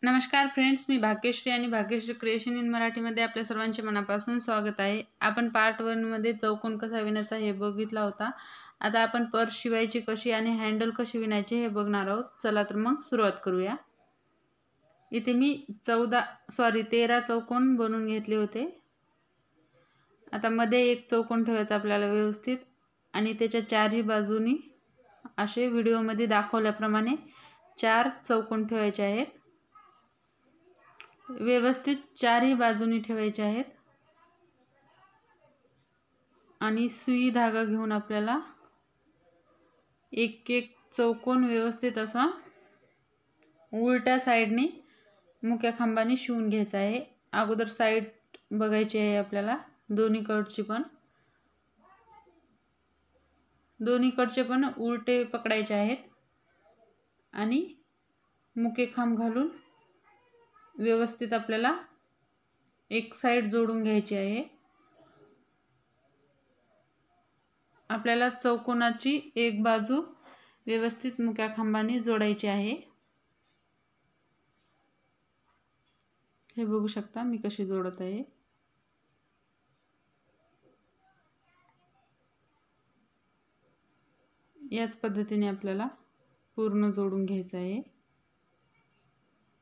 नमस्कार फ्रेंड्स, मी भाग्यश्री आणि Bhagyashree creation in मराठीमध्ये आपल्या सर्वांचे मनापासून स्वागत आहे। आपण पार्ट 1 मध्ये चौकोन कसा विणायचा हे बघितला होता। आता आपण पर्स शिवायची कशी आणि हँडल कशी विणायची हे बघणार आहोत। चला तर मग सुरुवात करूया। इथे मी 13 चौकोन बनवून घेतले होते। आता मध्ये एक चौकोन ठेवायचा आपल्याला व्यवस्थित आणि त्याच्या चारही बाजूनी असे व्हिडिओमध्ये दाखवल्याप्रमाणे 4 चौकोन ठेवायचे आहेत। व्यवस्थित चारही बाजूनी ठेवायचे आहेत आणि सुई धागा घेऊन आपल्याला एक एक चौकोन व्यवस्थित असा उलट्या साइडने मुक्या खांबाने शिवून घ्यायचा आहे। अगोदर साइड बघायची आहे आपल्याला दोन्हीकडचे पण उलटे पकडायचे आहेत आणि मुके खांब घालून व्यवस्थित आपल्याला एक साइड जोडून घ्यायची आहे। आपल्याला चौकोनाची एक बाजू व्यवस्थित मुक्या खांबाने जोडायची आहे। हे बघू शकता मी कशी जोडत आहे। याच पद्धतीने आपल्याला पूर्ण जोडून घ्यायचं आहे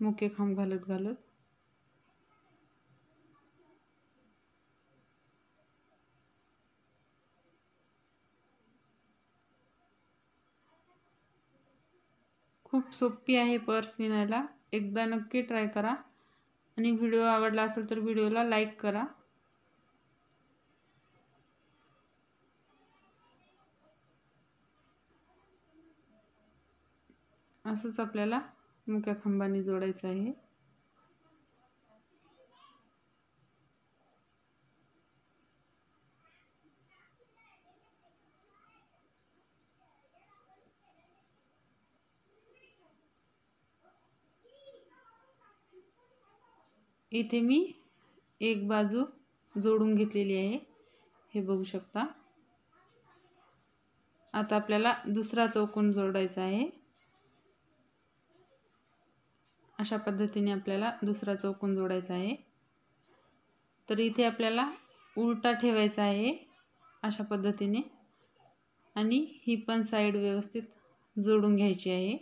मुके खांब घालत घालत। खूप सोपी आहे पर्स विणायला, एकदा नक्की ट्राय करा आणि व्हिडिओ आवडला असेल तर व्हिडिओला लाईक करा। असंच आपल्याला मुक्या खांबाने जोडायचं आहे। इथे मी एक बाजू जोडून घेतलेली आहे, हे बघू शकता। आता आपल्याला दुसरा चौकोन जोडायचा आहे। अशा पद्धतीने आपल्याला दुसरा चौकोन जोडायचा आहे। तर इथे आपल्याला उलटा ठेवायचा आहे अशा पद्धतीने आणि ही पण साइड व्यवस्थित जोडून घ्यायची आहे।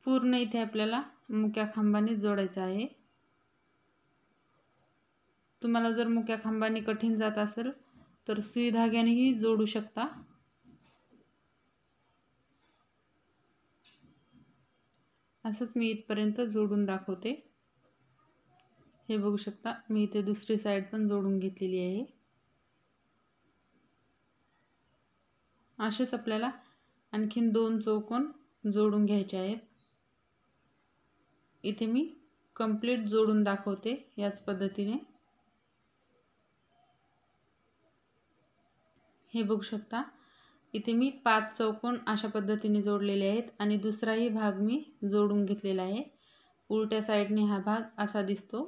पूर्ण इथे आपल्याला मुक्या खांबाने जोडायचं आहे। तुम्हाला जर मुक्या खांबाने कठीण जात असेल तर सुई धाग्यानेही जोडू शकता। असंच मी इथपर्यंत जोडून दाखवते। हे बघू शकता मी इथे दुसरी साइड पण जोडून घेतलेली आहे। असेच आपल्याला आणखीन 2 चौकोन जोडून घ्यायचे आहेत। इथे मी कंप्लीट जोडून दाखवते याच पद्धतीने। हे बघू शकता इथे मी 5 चौकोन अशा पद्धतीने जोडलेले आहेत आणि दुसराही भाग मी जोडून घेतलेला आहे। उलट्या साइडने हा भाग असा दिसतो।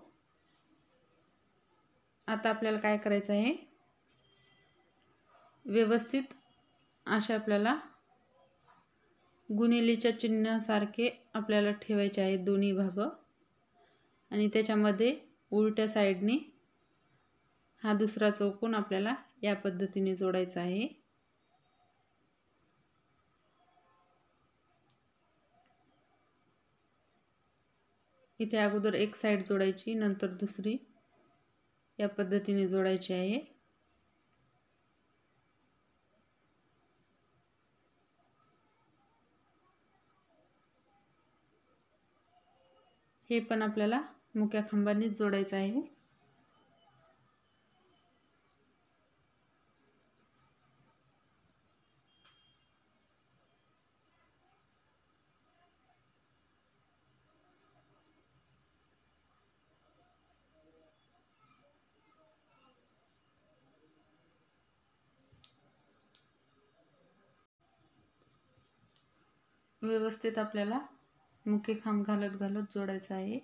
आता आपल्याला काय करायचं आहे, व्यवस्थित अशा आपल्याला गुणिलेच्या चिन्हासारखे आपल्याला ठेवायचे आहेत दोन्ही भाग आणि त्याच्यामध्ये उलट्या साइडने हा दुसरा चौकोन आपल्याला या पद्धतीने जोडायचा आहे। इथे अगोदर एक साइड जोडायची, नंतर दुसरी, या पद्धतीने जोडायची आहे। हे पण आपल्याला मुक्या खांबाने जोडायचं आहे। व्यवस्थित आपल्याला मुके खांब घालत घालत जोडायचं आहे।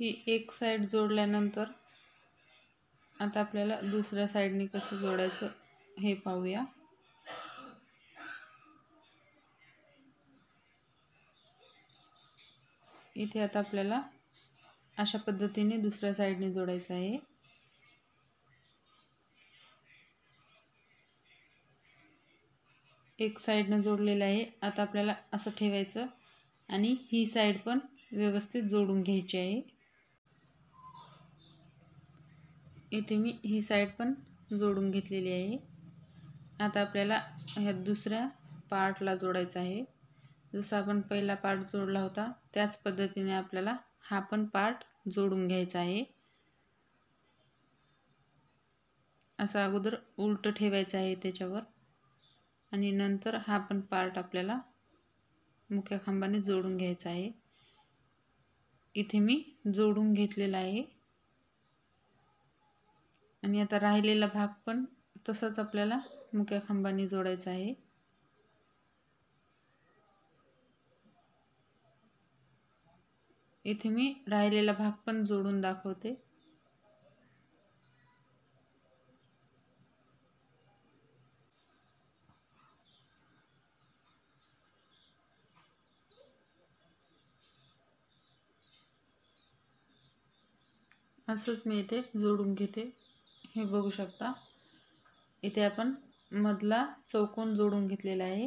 ही एक साईड जोडल्यानंतर आता आपल्याला दुसऱ्या साईडने कसं जोडायचं हे पाहूया. इथे आता आपल्याला अशा पद्धतीने दुसऱ्या साईडने जोडायचं आहे. एक साईडने जोडलेलं आहे. आता आपल्याला असं ठेवायचं आणि ही साईड पण व्यवस्थित जोडून घ्यायची आहे. इथे मी ही साईड पण जोडून घेतलेली आहे. आता आपल्याला ह्या दुसऱ्या पार्टला जोडायचं आहे. जसं आपण पहिला पार्ट जोडला होता त्याच पद्धतीने आपल्याला हा पण पार्ट जोडून घ्यायचा आहे. असं अगोदर उलट ठेवायचं आहे त्याच्यावर आणि नंतर हा पण पार्ट आपल्याला मुख्य खांबाने जोडून घ्यायचा आहे. इथे मी जोडून घेतलेला आहे आणि आता राहिलेला भाग पण तसंच आपल्याला मुख्य खांबाने जोडायचा आहे. इथे मी राहिलेला भाग पण जोडून दाखवते. असंच मी इथे जोडून घेते. हे बघू शकता इथे आपण मधला चौकोन जोडून घेतलेला आहे.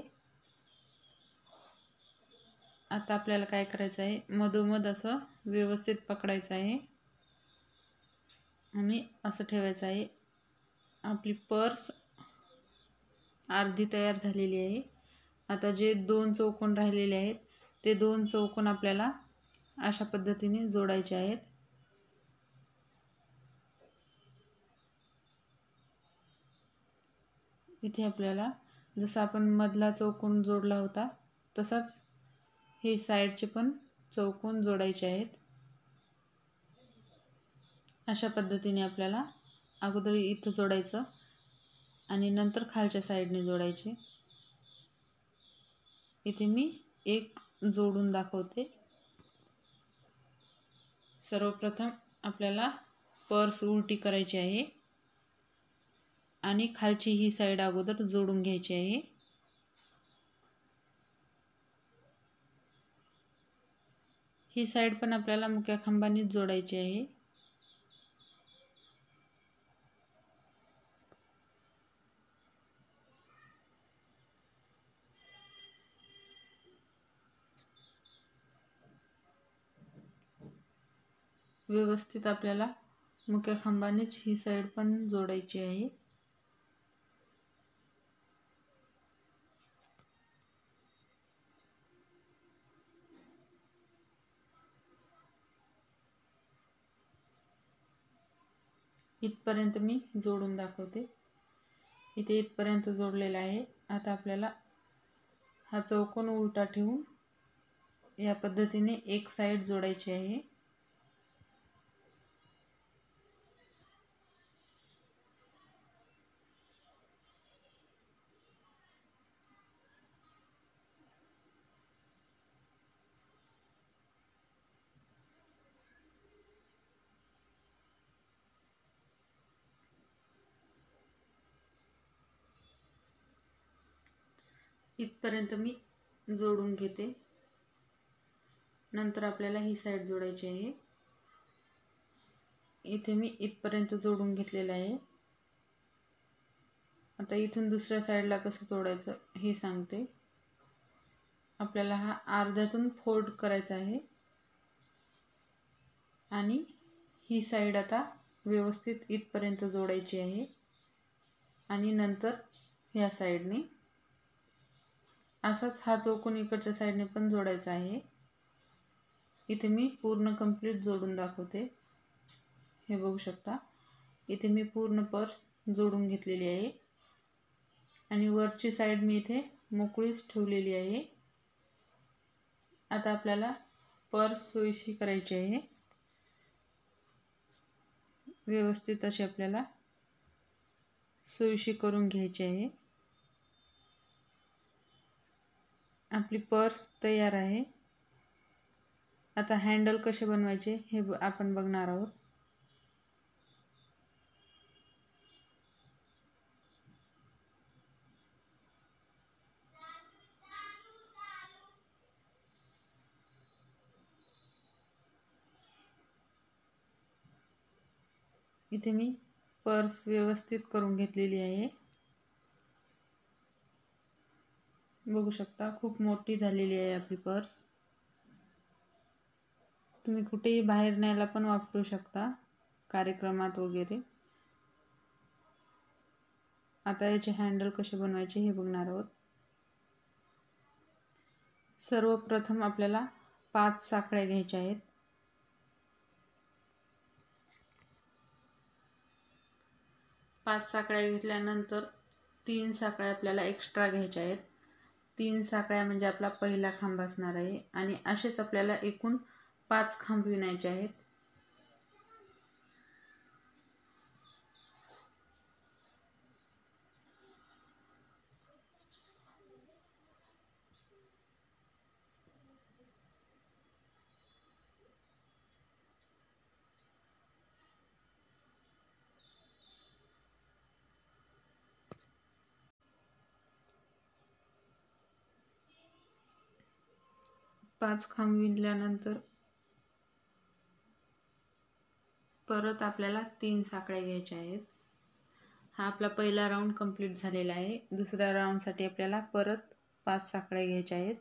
आता आपल्याला काय करायचं आहे, मधोमध असं व्यवस्थित पकडायचं आहे आणि असं ठेवायचं आहे. आपली पर्स अर्धी तयार झालेली आहे. आता जे 2 चौकोन राहिलेले आहेत ते 2 चौकोन आपल्याला अशा पद्धतीने जोडायचे आहेत. इथे आपल्याला जसं आपण मधला चौकोन जोडला होता तसाच हे साईडचे पण चौकोन जोडायचे आहेत. अशा पद्धतीने आपल्याला अगोदर इथं जोडायचं आणि नंतर खालच्या साईडने जोडायचे. इथे मी एक जोडून दाखवते. सर्वप्रथम आपल्याला पर्स उलटी करायची आहे आणि खालची ही साईड अगोदर जोडून घ्यायची आहे. ही साईड पण आपल्याला मुख्य खांबानेच जोडायची आहे. व्यवस्थित आपल्याला मुख्य खांबानेच ही साईड पण जोडायची आहे. इथपर्यंत मी जोडून दाखवते. इथे इथपर्यंत जोडलेला आहे. आता आपल्याला हा चौकोन उलटा ठेवून या पद्धतीने एक साईड जोडायची आहे. इथपर्यंत मी जोडून घेते. नंतर आपल्याला ही साईड जोडायची आहे. इथे मी इथपर्यंत जोडून घेतलेलं आहे. आता इथून दुसऱ्या साईडला कसं जोडायचं हे सांगते. आपल्याला हा अर्ध्यातून फोल्ड करायचा आहे आणि ही साईड आता व्यवस्थित इथपर्यंत जोडायची आहे आणि नंतर ह्या साईडने असाच हा चौकोन इकडच्या साईडने पण जोडायचा आहे. इथे मी पूर्ण कंप्लीट जोडून दाखवते. हे बघू शकता इथे मी पूर्ण पर्स जोडून घेतलेली आहे आणि वरची साईड मी इथे मोकळीच ठेवलेली आहे. आता आपल्याला पर्स सोयीशी करायची आहे. व्यवस्थित अशी आपल्याला सोयीशी करून घ्यायची आहे. आपली पर्स तयार आहे. आता हँडल कसे बनवायचे हे आपण बघणार आहोत. इथे मी पर्स व्यवस्थित करून घेतलेली आहे. बघू शकता खूप मोठी झालेली आहे आपली पर्स. तुम्ही कुठेही बाहेर न्यायला पण वापरू शकता, कार्यक्रमात वगैरे. आता याचे हँडल कसे बनवायचे हे बघणार आहोत. सर्वप्रथम आपल्याला 5 साखळ्या घ्यायच्या आहेत. 5 साखळ्या घेतल्यानंतर 3 साखळ्या आपल्याला एक्स्ट्रा घ्यायच्या आहेत. 3 साखळ्या म्हणजे आपला पहिला खांब असणार आहे आणि असेच आपल्याला एकूण 5 खांब विणायचे आहेत. पाच खांब विणल्यानंतर परत आपल्याला 3 साखळ्या घ्यायच्या आहेत. हा आपला पहिला राऊंड कंप्लीट झालेला आहे. दुसऱ्या राऊंडसाठी आपल्याला परत 5 साखळ्या घ्यायच्या आहेत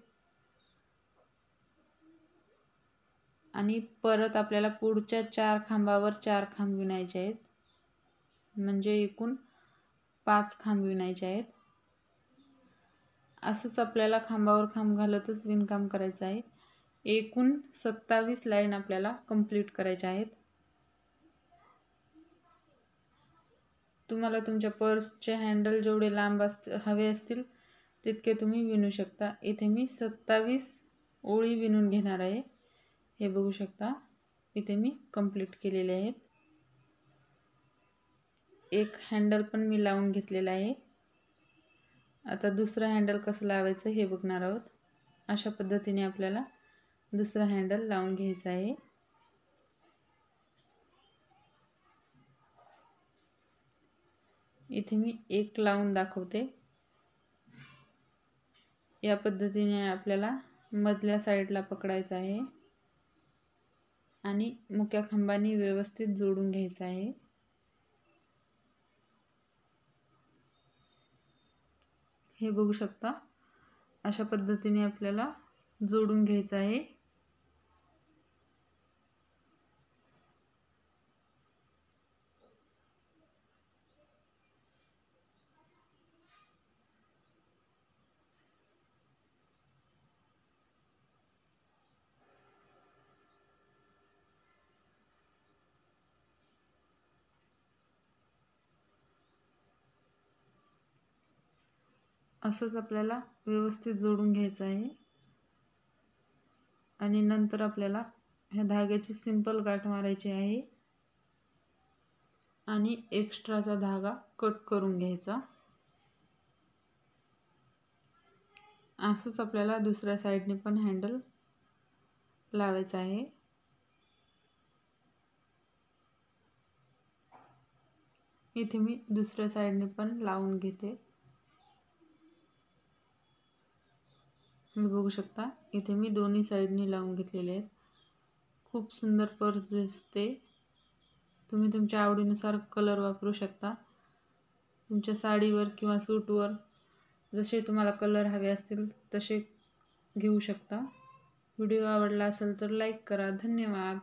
आणि परत आपल्याला पुढच्या 4 खांबावर 4 खांब विणायचे आहेत. म्हणजे एकूण 5 खांब विणायचे आहेत. असंच आपल्याला खांबावर खांब घालतच विणकाम करायचं आहे. एकूण 27 लाईन आपल्याला कंप्लीट करायच्या आहेत. तुम्हाला तुमच्या पर्सचे हँडल जेवढे लांब हवे असतील तितके तुम्ही विणू शकता. इथे मी 27 ओळी विणून घेणार आहे. हे बघू शकता इथे मी कंप्लीट केलेले आहेत. एक हँडल पण मी लावून घेतलेला आहे. आता दुसरा हँडल कसं लावायचं हे बघणार आहोत. अशा पद्धतीने आपल्याला दुसरा हँडल लावून घ्यायचा आहे. इथे मी एक लावून दाखवते. या पद्धतीने आपल्याला मधल्या साईडला पकडायचं आहे आणि मुक्या खांबांनी व्यवस्थित जोडून घ्यायचं आहे. हे बघू शकता अशा पद्धतीने आपल्याला जोडून घ्यायचं आहे. असंच आपल्याला व्यवस्थित जोडून घ्यायचं आहे आणि नंतर आपल्याला ह्या धाग्याची सिंपल गाठ मारायची आहे आणि एक्स्ट्राचा धागा कट करून घ्यायचा. असंच आपल्याला दुसऱ्या साईडने पण हँडल लावायचं आहे. इथे मी दुसऱ्या साईडने पण लावून घेते. तुम्ही बघू शकता इथे मी दोन्ही साईडनी लावून घेतलेले आहेत. खूप सुंदर पर्स दिसते. तुम्ही तुमच्या आवडीनुसार कलर वापरू शकता. तुमच्या साडीवर किंवा सूटवर जसे तुम्हाला कलर हवे असतील तसे घेऊ शकता. व्हिडिओ आवडला असेल तर लाईक करा. धन्यवाद.